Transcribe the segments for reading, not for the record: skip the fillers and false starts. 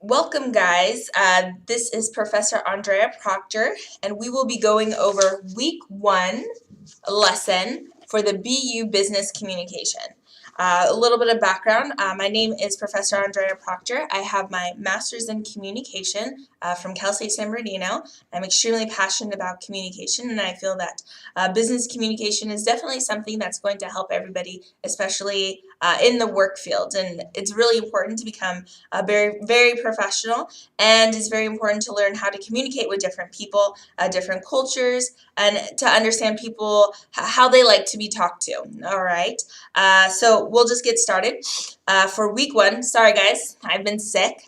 Welcome, guys. This is Professor Andrea Proctor, and we will be going over week 1 lesson for the BU Business Communication. A little bit of background. My name is Professor Andrea Proctor. I have my master's in communication from Cal State San Bernardino. I'm extremely passionate about communication, and I feel that business communication is definitely something that's going to help everybody, especially in the work field. And it's really important to become very, very professional, and it's very important to learn how to communicate with different people, different cultures, and to understand people, how they like to be talked to. All right. So we'll just get started. For week 1, sorry guys, I've been sick,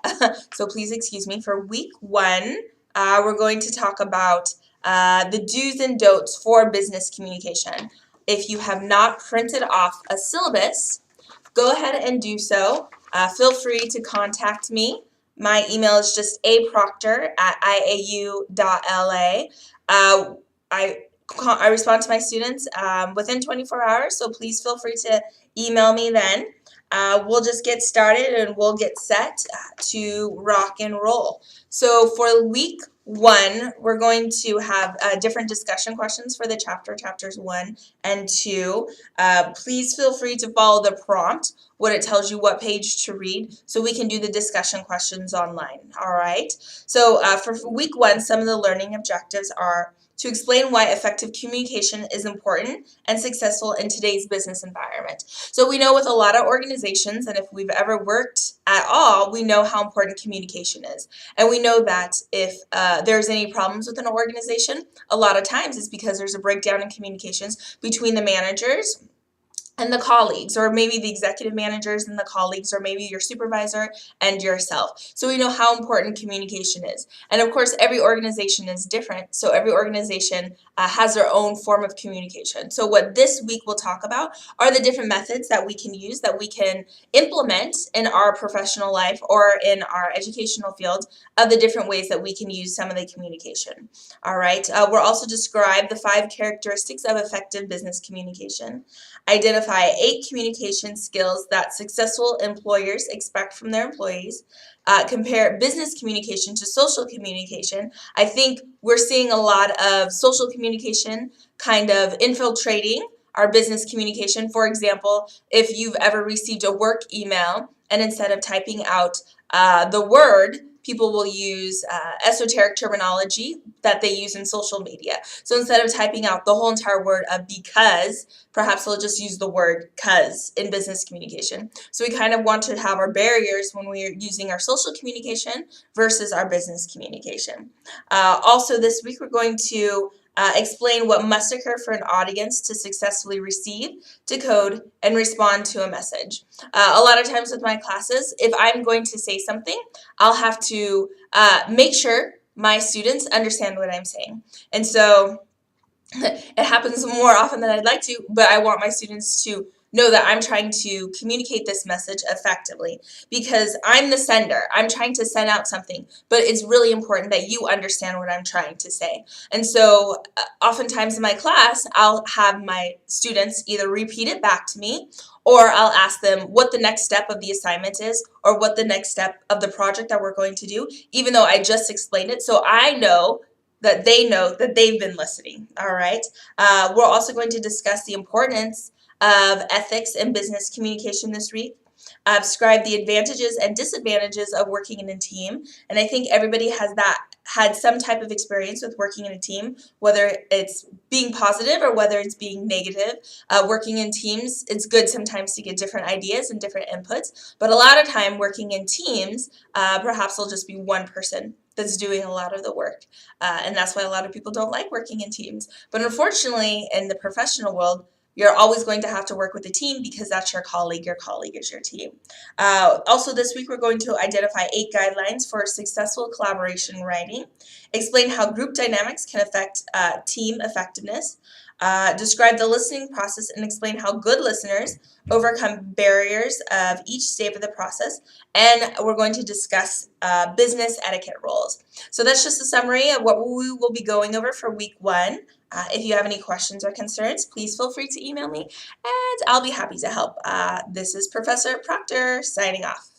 so please excuse me. For week 1, we're going to talk about the do's and don'ts for business communication. If you have not printed off a syllabus, go ahead and do so. Feel free to contact me. My email is just aproctor@iau.la. I respond to my students within 24 hours, so please feel free to email me then. We'll just get started and we'll get set to rock and roll. So for week 1, we're going to have different discussion questions for the chapters 1 and 2. Please feel free to follow the prompt when it tells you what page to read, so we can do the discussion questions online. All right. So for week 1, some of the learning objectives are to explain why effective communication is important and successful in today's business environment. So we know with a lot of organizations, and if we've ever worked at all, we know how important communication is. And we know that if there's any problems with an organization, a lot of times it's because there's a breakdown in communications between the managers and the colleagues, or maybe the executive managers and the colleagues, or maybe your supervisor and yourself. So we know how important communication is. And of course, every organization is different, so every organization has their own form of communication. So what this week we'll talk about are the different methods that we can use, that we can implement in our professional life or in our educational field, of the different ways that we can use some of the communication. All right, we'll also describe the 5 characteristics of effective business communication. Identify 8 communication skills that successful employers expect from their employees. Compare business communication to social communication. I think we're seeing a lot of social communication kind of infiltrating our business communication. For example, if you've ever received a work email and instead of typing out the word, people will use esoteric terminology that they use in social media. So instead of typing out the whole entire word of because, perhaps they'll just use the word cause in business communication. So we kind of want to have our barriers when we're using our social communication versus our business communication. Also this week we're going to explain what must occur for an audience to successfully receive, decode, and respond to a message. A lot of times with my classes, if I'm going to say something, I'll have to make sure my students understand what I'm saying. And so it happens more often than I'd like to, but I want my students to know that I'm trying to communicate this message effectively, because I'm the sender. I'm trying to send out something, but it's really important that you understand what I'm trying to say. And so oftentimes in my class, I'll have my students either repeat it back to me, or I'll ask them what the next step of the assignment is, or what the next step of the project that we're going to do, even though I just explained it, so I know that they know that they've been listening. All right. We're also going to discuss the importance of ethics in business communication this week. Describe the advantages and disadvantages of working in a team. And I think everybody has had some type of experience with working in a team, whether it's being positive or whether it's being negative. Working in teams, it's good sometimes to get different ideas and different inputs, but a lot of time working in teams, perhaps there'll just be one person that's doing a lot of the work. And that's why a lot of people don't like working in teams. But unfortunately, in the professional world, you're always going to have to work with a team, because that's your colleague is your team. Also this week we're going to identify 8 guidelines for successful collaboration writing, explain how group dynamics can affect team effectiveness, describe the listening process and explain how good listeners overcome barriers of each step of the process, and we're going to discuss business etiquette rules. So that's just a summary of what we will be going over for week 1. If you have any questions or concerns, please feel free to email me, and I'll be happy to help. This is Professor Proctor signing off.